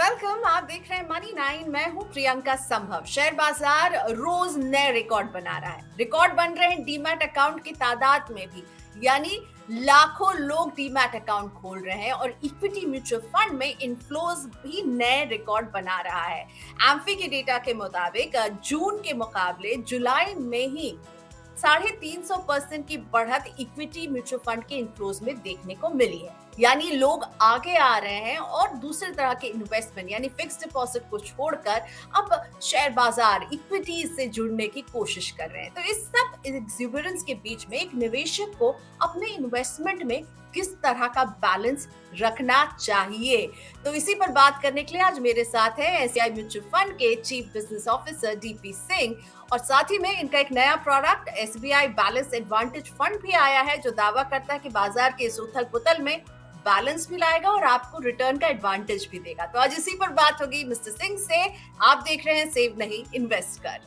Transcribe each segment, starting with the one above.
Welcome. आप देख रहे हैं मनी 9। मैं हूं प्रियंका संभव। शेयर बाजार रोज नए रिकॉर्ड बना रहा है। रिकॉर्ड बन रहे हैं डीमैट अकाउंट की तादाद में भी, यानी लाखों लोग डीमैट अकाउंट खोल रहे हैं और इक्विटी म्यूचुअल फंड में इनफ्लोज भी नए रिकॉर्ड बना रहा है। एम्फी के डेटा के मुताबिक जून के मुकाबले जुलाई में ही 350% की बढ़त इक्विटी म्यूचुअल फंड के इनफ्लोज में देखने को मिली है। यानी लोग आगे आ रहे हैं और दूसरे तरह के इन्वेस्टमेंट यानी फिक्स्ड डिपॉजिट को छोड़कर अब शेयर बाजार इक्विटीज से जुड़ने की कोशिश कर रहे हैं। तो इस सब एक्सुबरेंस के बीच में एक निवेशक को अपने इन्वेस्टमेंट में किस तरह का बैलेंस रखना चाहिए, तो इसी पर बात करने के लिए आज मेरे साथ है एसबीआई म्यूचुअल फंड के chief business officer DP Singh. और साथ ही में इनका एक नया product SBI balance advantage fund भी आया है, जो दावा करता है कि बाजार के इस उथल पुथल में बैलेंस भी लाएगा और आपको रिटर्न का एडवांटेज भी देगा। तो आज इसी पर बात होगी मिस्टर सिंह से। आप देख रहे हैं सेव नहीं इन्वेस्ट कर।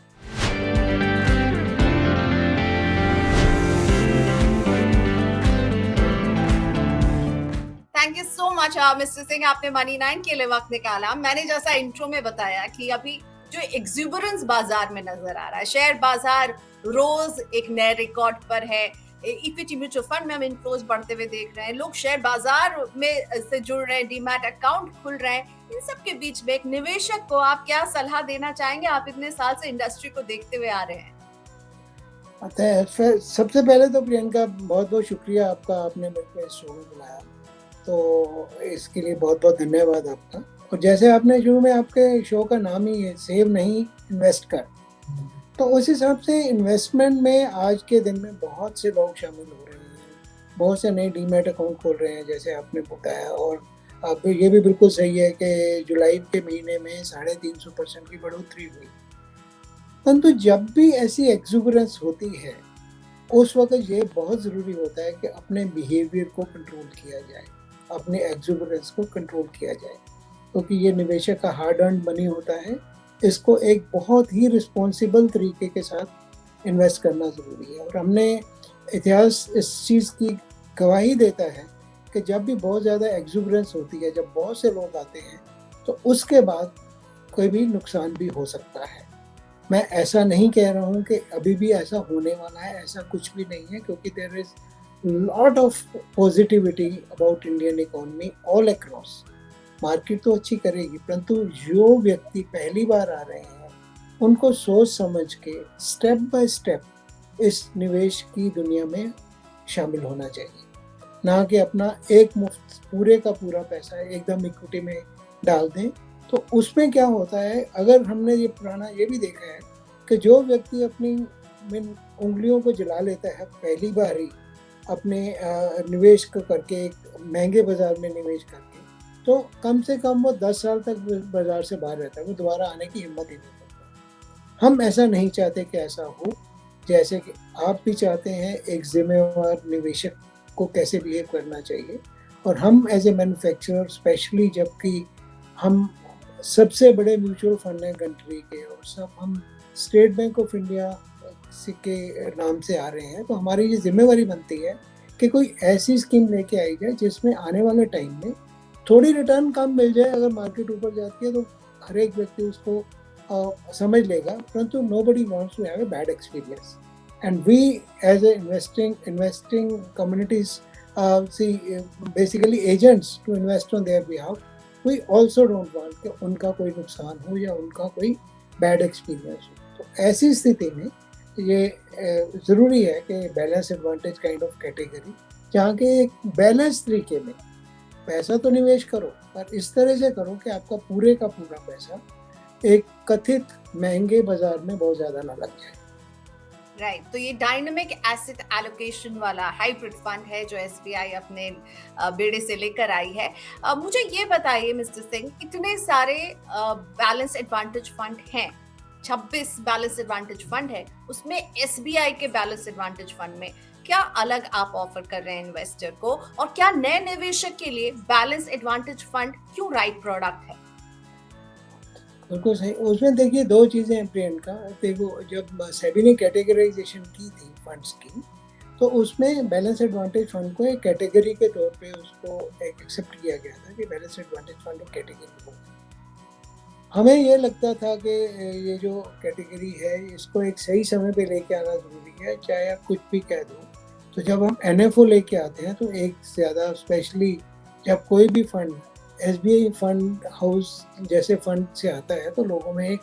Thank you so much mister Singh, आपने मनी 9 के लिए वक्त निकाला। मैंने जैसा इंट्रो में बताया कि अभी जो एक्सुबरेंस बाजार में नजर आ रहा है, शेयर बाजार रोज एक नए रिकॉर्ड पर है। इक्विटी म्यूचुअल फंड में हम इनफ्लोज बढ़ते हुए देख रहे हैं, लोग शेयर बाजार में से जुड़ रहे हैं, डीमैट अकाउंट खुल रहे हैं। इन सब के बीच में एक निवेशक को आप क्या सलाह देना चाहेंगे? आप इतने साल से इंडस्ट्री को देखते हुए आ रहे हैं। सबसे पहले तो प्रियंका बहुत बहुत शुक्रिया आपका, आपने मेरे को इस शो में बुलाया, तो इसके लिए बहुत बहुत धन्यवाद आपका। और जैसे आपने शुरू में, आपके शो का नाम ही है सेव नहीं इन्वेस्ट कर, तो उस हिसाब से इन्वेस्टमेंट में आज के दिन में बहुत से लोग शामिल हो रहे हैं, बहुत से नए डीमैट अकाउंट खोल रहे हैं जैसे आपने बताया। और अब ये भी बिल्कुल सही है कि जुलाई के महीने में 350% की बढ़ोतरी हुई। परंतु जब भी ऐसी एक्सुबरेंस होती है उस वक्त ये बहुत ज़रूरी होता है कि अपने बिहेवियर को कंट्रोल किया जाए, अपने एक्सुबरेंस को कंट्रोल किया जाए, क्योंकि ये निवेशक का हार्ड अर्न मनी होता है। इसको एक बहुत ही रिस्पॉन्सिबल तरीके के साथ इन्वेस्ट करना ज़रूरी है। और हमने इतिहास इस चीज़ की गवाही देता है कि जब भी बहुत ज़्यादा एक्सुबरेंस होती है, जब बहुत से लोग आते हैं, तो उसके बाद कोई भी नुकसान भी हो सकता है। मैं ऐसा नहीं कह रहा हूँ कि अभी भी ऐसा होने वाला है, ऐसा कुछ भी नहीं है, क्योंकि there is lot of positivity about Indian economy all across. Market तो अच्छी करेगी, परंतु जो व्यक्ति पहली बार आ रहे हैं उनको सोच समझ के स्टेप बाय स्टेप इस निवेश की दुनिया में शामिल होना चाहिए, ना कि अपना एक मुफ्त पूरे का पूरा पैसा एकदम इक्विटी में डाल दें। तो उसमें क्या होता है, अगर हमने ये पुराना ये भी देखा है कि जो व्यक्ति अपनी उंगलियों को जला लेता है पहली बार ही अपने निवेश को करके, एक महंगे बाजार में निवेश करके, तो कम से कम वो 10 साल तक बाजार से बाहर रहता है, वो दोबारा आने की हिम्मत ही नहीं करता। हम ऐसा नहीं चाहते कि ऐसा हो, जैसे कि आप भी चाहते हैं एक जिम्मेवार निवेशक को कैसे बिहेव करना चाहिए। और हम एज ए मैन्युफैक्चरर स्पेशली, जबकि हम सबसे बड़े म्यूचुअल फंड हैं कंट्री के, और सब हम स्टेट बैंक ऑफ इंडिया के नाम से आ रहे हैं, तो हमारी ये जिम्मेवारी बनती है कि कोई ऐसी स्कीम लेके आई जाए जिसमें आने वाले टाइम में थोड़ी रिटर्न कम मिल जाए। अगर मार्केट ऊपर जाती है तो हर एक व्यक्ति उसको समझ लेगा, परंतु nobody wants to have a bad experience. And we as a investing communities basically agents to invest on their behalf, we also don't want कि उनका कोई नुकसान हो या उनका कोई बैड एक्सपीरियंस हो। तो ऐसी स्थिति में ये ज़रूरी है कि balance advantage kind of category, जहाँ के एक बैलेंस तरीके में पैसा तो निवेश करो, पर इस तरह से करो कि आपका पूरे का पूरा पैसा एक कथित महंगे बाजार में बहुत ज़्यादा ना लग जाए। राइट, तो ये डायनामिक एसेट एलोकेशन वाला हाइब्रिड फंड है जो एसबीआई अपने बेड़े से लेकर आई है। मुझे ये बताइए मिस्टर सिंह, इतने सारे बैलेंस एडवांटेज फंड हैं, 26 बैलेंस एडवांटेज फंड है, उसमें एसबीआई के बैलेंस एडवांटेज फंड में क्या अलग आप ऑफर कर रहे हैं इन्वेस्टर को, और क्या नए निवेशक के लिए बैलेंस एडवांटेज फंड क्यों राइट प्रोडक्ट है? बिल्कुल सही। उसमें देखिए दो चीज़ें हैं प्रियंका। देखो, जब सेबी ने कैटेगराइजेशन की थी फंड्स की, तो उसमें बैलेंस एडवांटेज फंड को एक कैटेगरी के तौर पे उसको एक एक्सेप्ट किया गया था कि बैलेंस एडवांटेज फंड एक कैटेगरी हो। हमें ये लगता था कि ये जो कैटेगरी है इसको एक सही समय पे लेके आना ज़रूरी है, चाहे आप कुछ भी कह दो। तो जब हम एनएफओ लेके आते हैं तो एक ज़्यादा स्पेशली जब कोई भी फंड एसबीआई फंड हाउस जैसे फंड से आता है तो लोगों में एक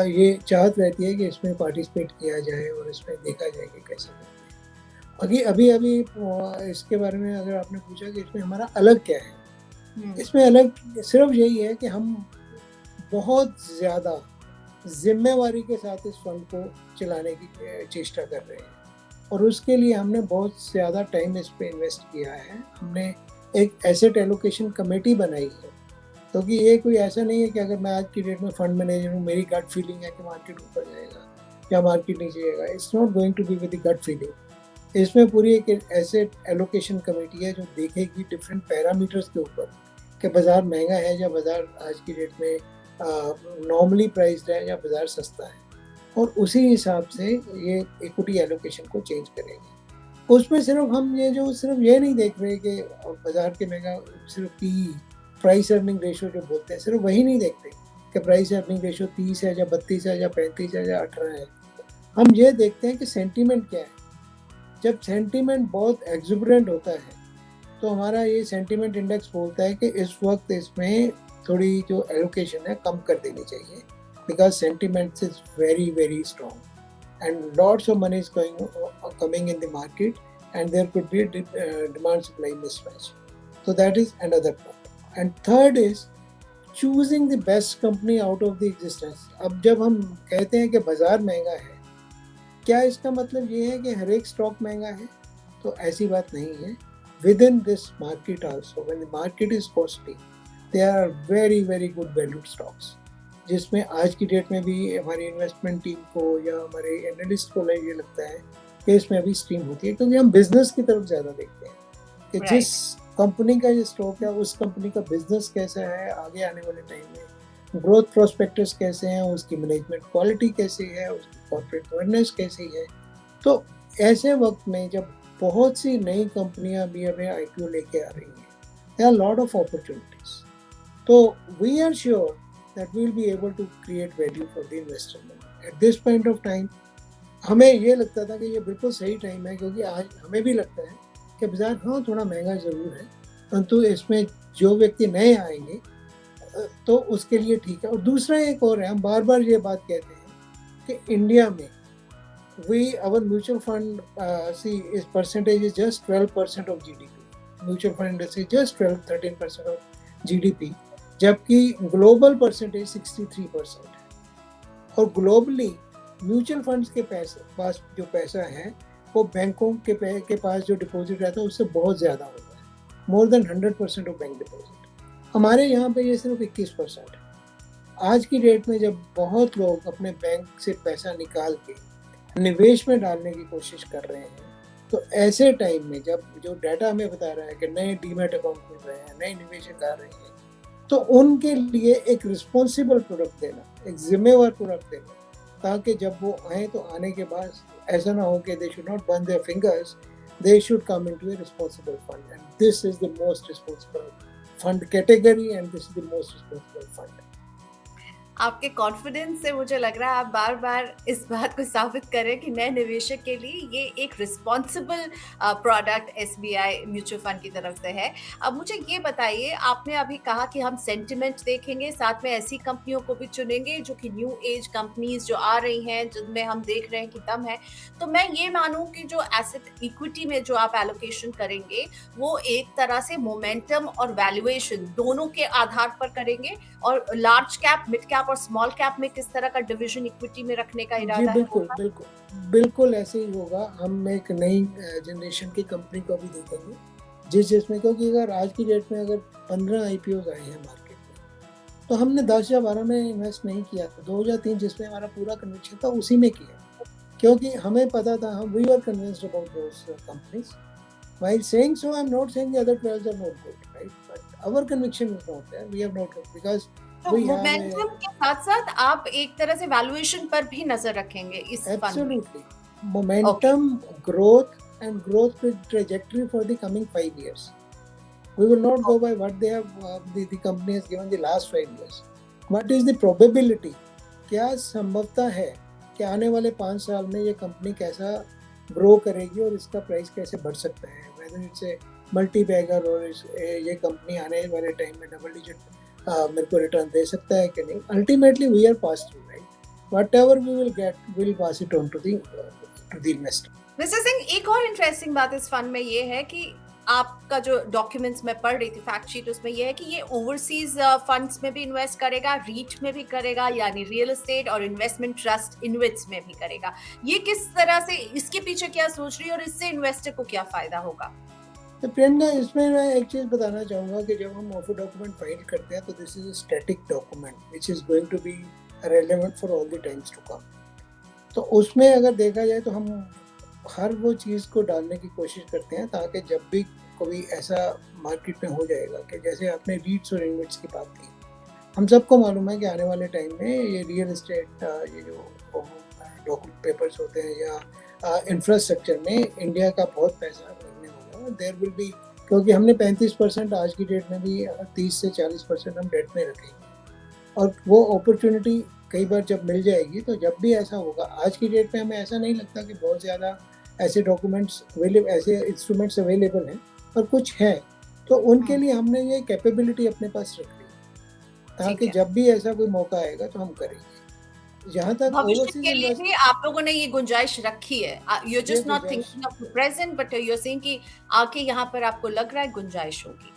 ये चाहत रहती है कि इसमें पार्टिसिपेट किया जाए और इसमें देखा जाए कि कैसे करते हैं। अभी इसके बारे में अगर आपने पूछा कि इसमें हमारा अलग क्या है, इसमें अलग सिर्फ यही है कि हम बहुत ज़्यादा जिम्मेवारी के साथ इस फंड को चलाने की चेष्टा कर रहे हैं और उसके लिए हमने बहुत ज़्यादा टाइम इस पे इन्वेस्ट किया है। हमने एक एसेट एलोकेशन कमेटी बनाई है, क्योंकि ये कोई ऐसा नहीं है कि अगर मैं आज की डेट में फंड मैनेजर हूँ, मेरी गट फीलिंग है कि मार्केट ऊपर जाएगा या मार्केट नीचे जाएगा। It's not going to be with the gut feeling. इसमें पूरी एक एसेट एलोकेशन कमेटी है जो देखेगी डिफरेंट पैरामीटर्स के ऊपर कि बाज़ार महंगा है या बाज़ार आज की डेट में नॉर्मली प्राइस्ड है या बाज़ार सस्ता है, और उसी हिसाब से ये इक्विटी एलोकेशन को चेंज करेंगे। उसमें सिर्फ हम सिर्फ ये नहीं देख रहे कि बाज़ार के महंगा सिर्फ पी प्राइस अर्निंग रेशो जो बोलते हैं सिर्फ वही नहीं देखते कि प्राइस अर्निंग रेशो 30 है या 32 है या 35 है या 18 है। हम ये देखते हैं कि सेंटीमेंट क्या है। जब सेंटीमेंट बहुत एक्जुबरेंट होता है तो हमारा ये सेंटीमेंट इंडेक्स बोलता है कि इस वक्त इसमें थोड़ी जो एलोकेशन है कम कर देनी चाहिए, because sentiment is very very strong and lots of money is coming in the market and there could be demand supply mismatch. So that is another point. And third is choosing the best company out of the existence. अब जब हम कहते हैं कि बाजार महंगा है, क्या इसका मतलब ये है कि हर एक स्टॉक महंगा है? तो ऐसी बात नहीं है. Within this market also, when the market is costly, there are very very good valued stocks. जिसमें आज की डेट में भी हमारी इन्वेस्टमेंट टीम को या हमारे एनालिस्ट को ये लगता है कि इसमें अभी स्ट्रीम होती है, क्योंकि हम बिजनेस की तरफ ज़्यादा देखते हैं कि जिस कंपनी का ये स्टॉक है उस कंपनी का बिजनेस कैसा है आगे आने वाले टाइम में, ग्रोथ प्रोस्पेक्टस कैसे हैं, उसकी मैनेजमेंट क्वालिटी कैसी है, उसकी कॉर्पोरेट गवर्नेंस कैसी है. तो ऐसे वक्त में जब बहुत सी नई कंपनियां भी हमें आईपीओ लेके आ रही हैं, there are lot of opportunities. तो we are sure that we will be able to create value for the investor. At this point of time हमें ये लगता था कि ये बिल्कुल सही टाइम है, क्योंकि आज हमें भी लगता है कि बाजार थोड़ा महंगा ज़रूर है, परंतु इसमें जो व्यक्ति नए आएंगे तो उसके लिए ठीक है. और दूसरा एक और है, हम बार बार ये बात कहते हैं कि इंडिया में आवर म्यूचुअल फंड इस percentage is just 12% of GDP. Mutual fund industry just 12-13% of GDP, जबकि ग्लोबल परसेंटेज 63% है. और ग्लोबली म्यूचुअल फंड्स के पास जो पैसा है वो बैंकों के पास जो डिपॉजिट रहता है उससे बहुत ज़्यादा होता है, more than 100% of bank deposit. हमारे यहाँ पे ये सिर्फ 21% है. आज की डेट में जब बहुत लोग अपने बैंक से पैसा निकाल के निवेश में डालने की कोशिश कर रहे हैं, तो ऐसे टाइम में जब जो डाटा हमें बता रहा है कि नए डीमैट अकाउंट खुल रहे हैं, नए निवेशक आ रहे हैं, तो उनके लिए एक रिस्पॉन्सिबल प्रोडक्ट देना, एक जिम्मेवार प्रोडक्ट देना, ताकि जब वो आए तो आने के बाद ऐसा ना हो कि they should not burn their fingers, they should come into a responsible fund, and this is the most responsible fund category and this is the most responsible fund. आपके कॉन्फिडेंस से मुझे लग रहा है आप बार बार इस बात को साबित करें कि नए निवेशक के लिए ये एक responsible product SBI mutual fund की तरफ से है. अब मुझे ये बताइए, आपने अभी कहा कि हम सेंटिमेंट देखेंगे, साथ में ऐसी कंपनियों को भी चुनेंगे जो कि न्यू एज कंपनीज जो आ रही हैं, जिनमें हम देख रहे हैं कि दम है. तो मैं ये मानूं कि जो एसेट इक्विटी में जो आप एलोकेशन करेंगे वो एक तरह से मोमेंटम और वैल्यूएशन दोनों के आधार पर करेंगे, और लार्ज कैप, मिड कैप और स्मॉल कैप में किस तरह का डिवीजन इक्विटी में रखने का इरादा है? बिल्कुल ऐसे ही होगा. हम एक नई जनरेशन की कंपनी को भी देखेंगे जिसमें, क्योंकि अगर आज की डेट में अगर 15 आईपीओ आए हैं मार्केट में, तो हमने 10 या 12 में इन्वेस्ट नहीं किया था. 2 या 3 जिसमें हमारा पूरा कन्विक्शन था उसी में किया, क्योंकि हमें पता था, हम we are convinced about those companies. While saying so, I'm not saying the other 12 are not good, right? But our conviction is not there. We have not, because तो मोमेंटम के साथ-साथ आप एक तरह से वैल्यूएशन पर भी नजर रखेंगे इस फंड में. Absolutely. Momentum, growth and growth trajectory for the coming 5 years. We will not go by what they have, the company has given the last 5 years. What is the probability, क्या संभवता है कि आने वाले 5 साल में ये कंपनी कैसा ग्रो करेगी और इसका प्राइस कैसे बढ़ सकता है, whether it's a multi bagger और ये कंपनी आने वाले टाइम में डबल डिजिट मेरे को रिटर्न दे सकता है कि नहीं. Ultimately we are pass through, right, whatever we will get we will pass it on to the investor. Mister Singh, एक और इंटरेस्टिंग बात इस फंड में ये है कि आपका जो डॉक्यूमेंट्स में पढ़ रही थी, फैक्ट शीट, उसमें ये है कि ये ओवरसीज फंड्स में भी इन्वेस्ट करेगा, रीट में भी करेगा, यानी रियल एस्टेट और इन्वेस्टमेंट ट्रस्ट इन्वेस्ट में भी करेगा. ये किस तरह से, इसके पीछे क्या सोच रही है और इससे इन्वेस्टर को क्या फायदा होगा? तो प्रियंका, इसमें मैं एक चीज़ बताना चाहूँगा कि जब हम ऑफर डॉक्यूमेंट फाइल करते हैं तो this is a static document which is going to be relevant for all the times to come. तो उसमें अगर देखा जाए तो हम हर वो चीज़ को डालने की कोशिश करते हैं ताकि जब भी कोई ऐसा मार्केट में हो जाएगा कि जैसे आपने रीट्स और इन्वेट्स की बात की, हम सबको मालूम है कि आने वाले टाइम में ये रियल एस्टेट, ये जो डॉक्यूमेंट पेपर्स होते हैं या इंफ्रास्ट्रक्चर में इंडिया का बहुत पैसा लगने वाला है. देयर विल बी, क्योंकि हमने 35% आज की डेट में भी 30 से 40% हम डेट में रखेंगे और वो अपॉर्चुनिटी कई बार जब मिल जाएगी तो जब भी ऐसा होगा, आज की डेट में हमें ऐसा नहीं लगता कि बहुत ज़्यादा ऐसे डॉक्यूमेंट्स ऐसे इंस्ट्रूमेंट्स अवेलेबल हैं, पर कुछ हैं, तो उनके लिए हमने ये कैपेबिलिटी अपने पास रख ली ताकि जब भी ऐसा कोई मौका आएगा तो हम करेंगे. जहाँ तक भविष्य के लिए भी आप लोगों ने ये गुंजाइश रखी है. You are just not thinking of the present, but you are saying कि आके यहाँ पर आपको लग रहा है गुंजाइश होगी.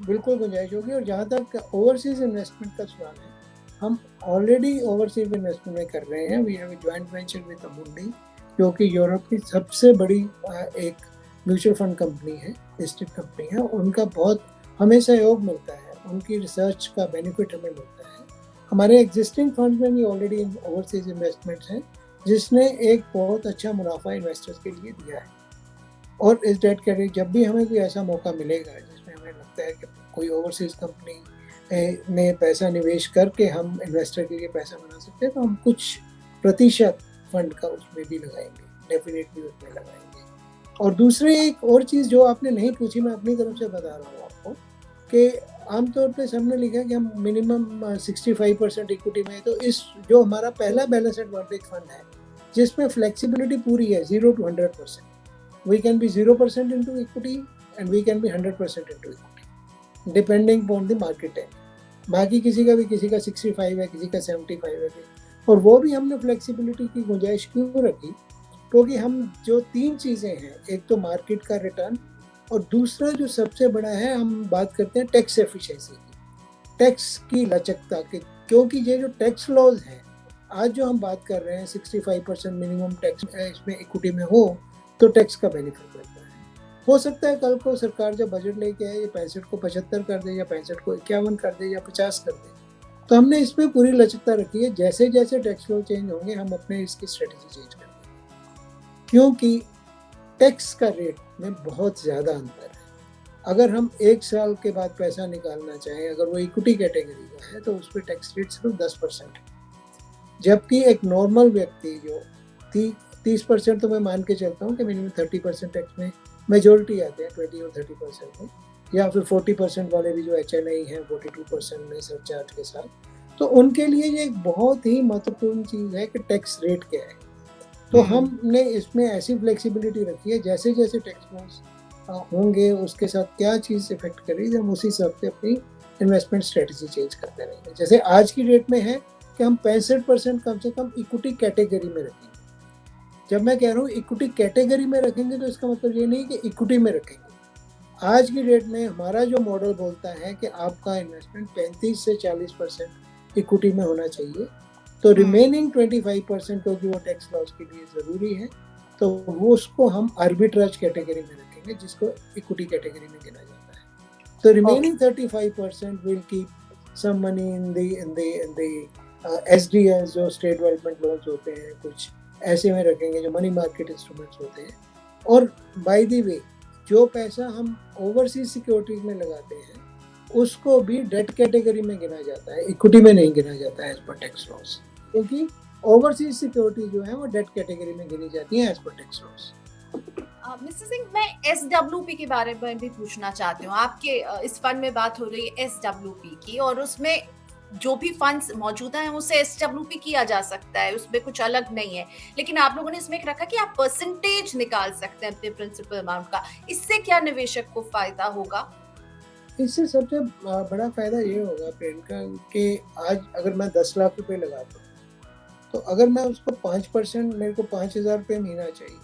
बिल्कुल गुंजाइश होगी. और जहाँ तक ओवरसीज इन्वेस्टमेंट का सवाल है, हम ऑलरेडी ओवरसीज इन्वेस्टमेंट में कर रहे हैं. We have a joint venture with Amundi, जो कि यूरोप की सबसे बड़ी एक म्यूचुअल फंड कंपनी है, लिस्टेड कंपनी है. उनका बहुत हमें सहयोग मिलता है, उनकी रिसर्च का बेनिफिट हमें मिलता है. हमारे एग्जिस्टिंग फंड में भी ऑलरेडी ओवरसीज इन्वेस्टमेंट्स हैं जिसने एक बहुत अच्छा मुनाफा इन्वेस्टर्स के लिए दिया है. और इस डेट कैटेगरी जब भी हमें कोई ऐसा मौका मिलेगा जिसमें हमें लगता है कि कोई ओवरसीज कंपनी में पैसा निवेश करके हम इन्वेस्टर के लिए पैसा बना सकते हैं, तो हम कुछ प्रतिशत फंड का उसमें भी लगाएंगे, डेफिनेटली उसमें लगाएंगे. और दूसरी एक और चीज़ जो आपने नहीं पूछी, मैं अपनी तरफ से बता रहा हूँ आपको, कि आमतौर पे सबने लिखा कि हम मिनिमम 65% इक्विटी में. तो इस जो हमारा पहला बैलेंस्ड मॉर्गेज फंड है जिसमें फ्लेक्सिबिलिटी पूरी है 0 to 100%, we can be 0% into equity and we can be 100% into equity depending upon the market है. बाकी किसी का 65 है, किसी का 75 है. और वो भी हमने फ्लेक्सिबिलिटी की गुंजाइश क्यों रखी, क्योंकि हम जो 3 चीज़ें हैं, एक तो मार्केट का रिटर्न और दूसरा जो सबसे बड़ा है, हम बात करते हैं टैक्स एफिशिएंसी की, टैक्स की लचकता के. क्योंकि ये जो टैक्स लॉज हैं, आज जो हम बात कर रहे हैं 65% मिनिमम टैक्स इसमें इक्विटी में हो तो टैक्स का बेनिफिट मिलता है. हो सकता है कल को सरकार जब बजट लेके आए ये 65 को 75 कर दे या 65 को 51 कर दे या 50 कर दे, तो हमने इसमें पूरी लचकता रखी है. जैसे जैसे टैक्स लॉ चेंज होंगे हम अपने इसकी स्ट्रेटेजी चेंज करेंगे, क्योंकि टैक्स का रेट में बहुत ज़्यादा अंतर है. अगर हम 1 साल के बाद पैसा निकालना चाहें, अगर वो इक्विटी कैटेगरी का है, तो उस पर टैक्स रेट सिर्फ 10% है. जबकि एक नॉर्मल व्यक्ति जो 30% तो मैं मान के चलता हूँ कि मिनिमम 30% टैक्स में मेजोरिटी आते हैं, 20 और 30% में, या फिर 40% वाले भी जो HNI हैं 42% में सरचार्ज के साथ. तो उनके लिए ये एक बहुत ही महत्वपूर्ण चीज़ है कि टैक्स रेट क्या है. तो हमने इसमें ऐसी फ्लेक्सिबिलिटी रखी है, जैसे जैसे टैक्स लॉस होंगे उसके साथ क्या चीज़ इफेक्ट करेगी, हम उसी हिसाब से अपनी इन्वेस्टमेंट स्ट्रेटजी चेंज करते रहेंगे. जैसे आज की डेट में है कि हम 65% कम से कम इक्विटी कैटेगरी में रखेंगे. जब मैं कह रहा हूँ इक्विटी कैटेगरी में रखेंगे तो इसका मतलब ये नहीं कि इक्विटी में रखेंगे. आज की डेट में हमारा जो मॉडल बोलता है कि आपका इन्वेस्टमेंट 35 से 40% इक्विटी में होना चाहिए, तो रिमेनिंग 25%, क्योंकि वो टैक्स लॉस के लिए ज़रूरी है, तो वो उसको हम आर्बिट्राज कैटेगरी में रखेंगे, जिसको इक्विटी कैटेगरी में गिना जाता है. तो remaining 35% will keep some money in the SDLs, जो स्टेट डेवलपमेंट लोन्स होते हैं, कुछ ऐसे में रखेंगे जो मनी मार्केट इंस्ट्रूमेंट्स होते हैं. और बाय द वे, जो पैसा हम ओवरसीज सिक्योरिटीज में लगाते हैं उसको भी डेट कैटेगरी में गिना जाता है, इक्विटी में नहीं गिना जाता है एज पर टैक्स लॉस, क्योंकि ओवरसीज सिक्योरिटी जो है वो डेट कैटेगरी में गिनी जाती है as per tax loss. Mister Singh, मैं SWP के बारे में भी पूछना चाहती हूँ. आपके इस फंड में बात हो रही है SWP की, और उसमें जो भी फंड्स मौजूदा हैं उसे एसडब्ल्यूपी किया जा सकता है, उसमें कुछ अलग नहीं है। लेकिन आप लोगों ने इसमें एक रखा कि आप परसेंटेज निकाल सकते हैं अपने प्रिंसिपल अमाउंट का। इससे क्या निवेशक को फ़ायदा होगा? इससे सबसे बड़ा फ़ायदा ये होगा प्रियंका कि आज अगर मैं 10 लाख रुपए लगाता हूँ, तो अगर मैं उसको 5% मेरे को 5,000 रुपए महीना चाहिए,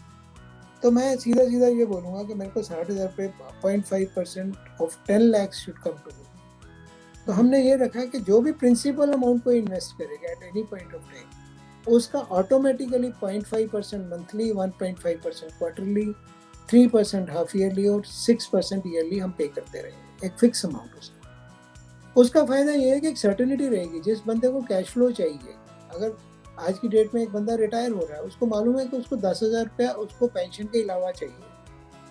तो मैं सीधा-सीधा ये बोलूँगा कि मेरे को 60,000 रुपए 0.5% of 10 lakh should come to me. तो हमने ये रखा कि जो भी प्रिंसिपल अमाउंट को इन्वेस्ट करेगा at any point of time, उसका automatically 0.5% monthly, 1.5% quarterly, 3% half yearly और 6% ईयरली हम पे करते रहेंगे, एक फिक्स अमाउंट उसका। उसका फ़ायदा ये है कि एक सर्टेनिटी रहेगी। जिस बंदे को कैश फ्लो चाहिए, अगर आज की डेट में एक बंदा रिटायर हो रहा है, उसको मालूम है कि उसको 10,000 रुपया उसको पेंशन के अलावा चाहिए,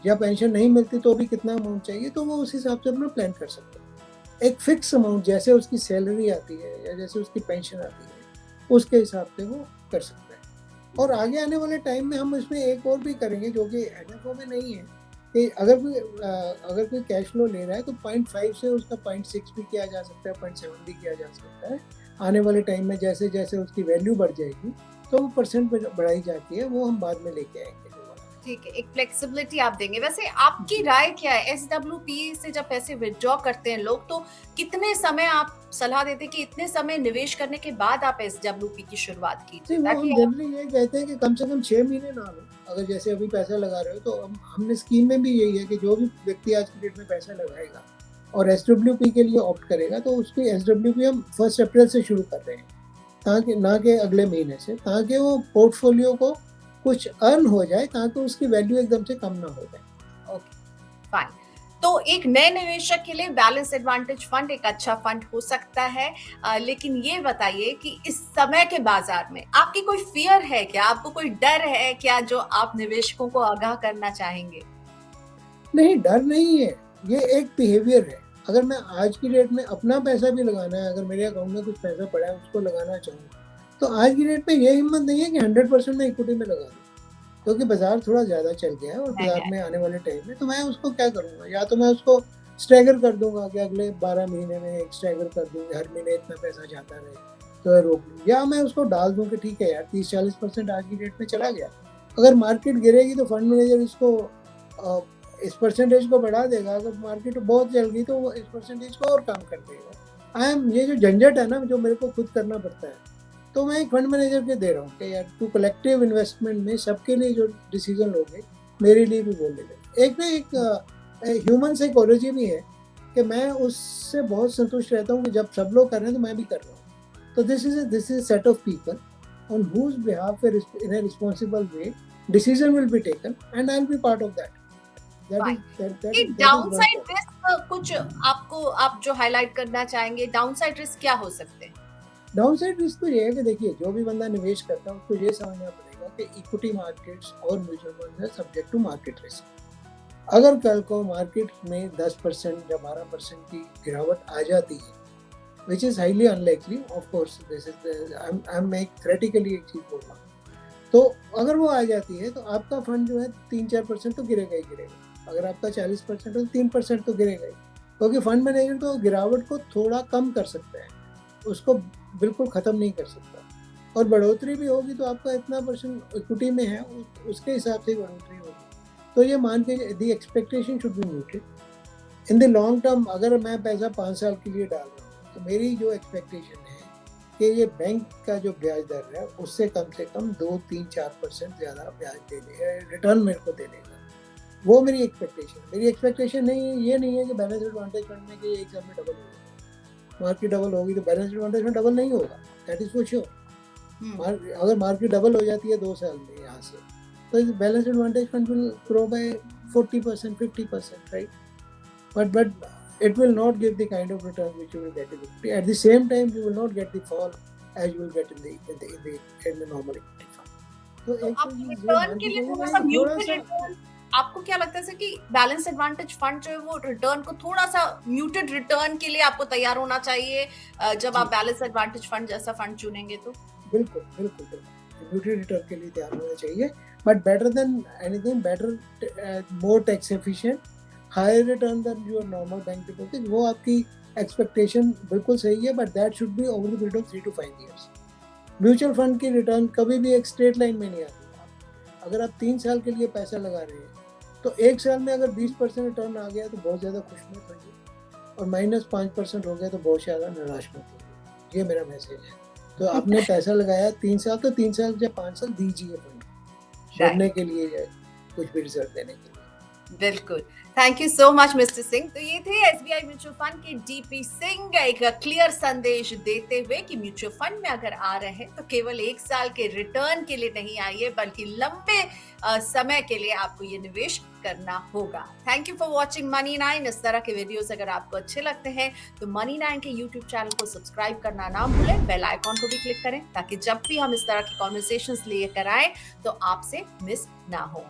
या पेंशन नहीं मिलती तो भी कितना अमाउंट चाहिए, तो वो उस हिसाब से अपना प्लान कर सकता है। एक फिक्स अमाउंट जैसे उसकी सैलरी आती है या जैसे उसकी पेंशन आती है, उसके हिसाब से वो कर सकता है। और आगे आने वाले टाइम में हम इसमें एक और भी करेंगे जो कि एनएफओ में नहीं है, कि अगर कोई कैश फ्लो ले रहा है तो 0.5 से उसका 0.6 भी किया जा सकता है, 0.7 भी किया जा सकता है। आने वाले टाइम में जैसे जैसे उसकी वैल्यू बढ़ जाएगी तो वो परसेंट बढ़ाई जाती है, वो हम बाद में लेके आएंगे। ठीक है, एक फ्लेक्सिबिलिटी आप देंगे। वैसे आपकी राय क्या है, एसडब्ल्यूपी से जब पैसे विथड्रॉ करते हैं लोग, तो कितने समय आप सलाह देते हैं कि इतने समय निवेश करने के बाद आप एसडब्ल्यूपी की शुरुआत कीजिए, वो ताकि हम जनरली ये कहते हैं कि कम से कम 6 महीने ना लो। अगर जैसे अभी पैसा लगा रहे हो तो हमने स्कीम में भी यही है कि जो भी व्यक्ति आज की डेट में पैसा लगाएगा और एसडब्ल्यूपी के लिए ऑप्ट करेगा, तो उसकी एसडब्ल्यूपी हम 1 अप्रैल से शुरू कर रहे हैं, ताकि ना कि अगले महीने से, ताकि वो पोर्टफोलियो को कुछ अर्न हो जाए, ताकि उसकी वैल्यू एकदम से कम ना हो जाए। Okay, fine. तो एक नए निवेशक के लिए बैलेंस एडवांटेज फंड एक अच्छा फंड हो सकता है, लेकिन ये बताइए कि इस समय के बाजार में आपकी कोई फियर है क्या, आपको कोई डर है क्या, जो आप निवेशकों को आगाह करना चाहेंगे? नहीं, डर नहीं है, ये एक बिहेवियर है। अगर मैं आज की डेट में अपना पैसा भी लगाना है, अगर मेरे अकाउंट में कुछ पैसा पड़ा है उसको लगाना चाहूँ, तो आज की डेट में ये हिम्मत नहीं है कि 100% मैं इक्विटी में लगा दूँ, क्योंकि बाजार थोड़ा ज़्यादा चल गया है और बाजार में आने वाले टाइम में तो मैं उसको क्या करूँगा, या तो मैं उसको स्टैगर कर दूंगा कि अगले 12 महीने में एक स्टैगर कर दूंगा, हर महीने इतना पैसा जाता रहे, तो रोक लूँ, या मैं उसको डाल दूँ कि ठीक है यार 30-40% आज की डेट में चला गया, अगर मार्केट गिरेगी तो फंड मैनेजर इसको इस परसेंटेज को बढ़ा देगा, अगर मार्केट बहुत चल गई तो वो इस परसेंटेज को और कम कर देगा। ये जो झंझट है ना, जो मेरे को खुद करना पड़ता है, तो मैं एक फंड मैनेजर के दे रहा हूँ कि यार तू कलेक्टिव इन्वेस्टमेंट में सबके लिए जो डिसीजन लोगे मेरे लिए भी बोल देगा। एक ना एक ह्यूमन साइकोलॉजी भी है कि मैं उससे बहुत संतुष्ट रहता हूँ कि जब सब लोग कर रहे हैं तो मैं भी कर रहा हूँ। तो this is set of people on whose behalf in a responsible way decision will be taken and I'll be part of that. Downside risk कुछ आप जो हाईलाइट करना चाहेंगे, डाउनसाइड रिस्क क्या हो सकते हैं? डाउनसाइड रिस्क तो ये है कि देखिए, जो भी बंदा निवेश करता है उसको ये समझना पड़ेगा कि इक्विटी मार्केट्स और म्यूचुअल फंड्स है सब्जेक्ट टू मार्केट रिस्क। अगर कल को मार्केट में 10% या 12% की गिरावट आ जाती है, which is highly unlikely, of course this is I am एक थ्योरेटिकली एक चीज़ बोल रहा हूँ, तो अगर वो आ जाती है तो आपका फंड जो है 3-4% तो गिरेगा ही गिरेगा। अगर आपका 40% हो तो 3% तो गिरेगा ही, क्योंकि फंड मैनेजर तो गिरावट को थोड़ा कम कर सकता है, उसको बिल्कुल ख़त्म नहीं कर सकता। और बढ़ोतरी भी होगी तो आपका इतना परसेंट इक्विटी में है, उसके हिसाब से बढ़ोतरी होगी। तो ये मान के दी expectation should be muted in the long term. अगर मैं पैसा 5 साल के लिए डाल रहा हूँ तो मेरी जो एक्सपेक्टेशन है कि ये बैंक का जो ब्याज दर है उससे कम 2-3-4% ज़्यादा ब्याज दे दे, रिटर्न मेरे को दे देगा, वो मेरी एक्सपेक्टेशन ये नहीं है कि बैलेंस एडवांटेज फंड में कि एक साल में डबल होगा। मार्केट डबल होगी तो बैलेंस एडवांटेज फंड डबल नहीं होगा, दैट इज फॉर श्योर। अगर मार्केट डबल हो जाती है 2 साल में यहाँ से, तो balance advantage fund will grow by 40%, 50%, right? But it will not give the kind of return which you will get in equity. At the same time, you will not get the fall as you will get in the normal equity fund. तो आप return के लिए थोड़ा सा muted return, आपको क्या लगता है कि बैलेंस एडवांटेज फंड जो है वो रिटर्न को थोड़ा सा म्यूटेड रिटर्न के लिए आपको तैयार होना चाहिए जब आप बैलेंस एडवांटेज फंड जैसा फंड चुनेंगे? तो बिल्कुल म्यूटेड रिटर्न के लिए तैयार होना चाहिए, but better than anything, better more tax efficient, higher return than your normal bank deposit. वो आपकी एक्सपेक्टेशन बिल्कुल सही है, but that should be over the period of 3 to 5 years. Mutual fund की रिटर्न कभी भी एक स्ट्रेट लाइन में नहीं आती। अगर आप 3 साल के लिए पैसा लगा रहे हैं, तो 1 साल में अगर 20% रिटर्न आ गया तो बहुत ज़्यादा खुश मत होइए, और -5% हो गया तो बहुत ज़्यादा निराश मत होइए। ये मेरा मैसेज है। तो आपने पैसा लगाया 3 साल, तो 3 साल या 5 साल दीजिए फंड, बढ़ने के लिए या कुछ भी रिजल्ट देने के लिए। बिल्कुल। Thank you so much mister Singh. तो ये थे एसबीआई म्यूचुअल फंड के डीपी सिंह, एक क्लियर संदेश देते हुए कि म्यूचुअल फंड में अगर आ रहे हैं तो केवल 1 साल के रिटर्न के लिए नहीं आइए, बल्कि लंबे समय के लिए आपको ये निवेश करना होगा। Thank you for watching money 9। इस तरह के वीडियोस अगर आपको अच्छे लगते हैं तो मनी 9 के यूट्यूब चैनल को सब्सक्राइब करना ना भूलें, बेल आइकॉन को भी क्लिक करें ताकि जब भी हम इस तरह की कॉन्वर्सेशंस लेकर आए तो आपसे मिस ना हो।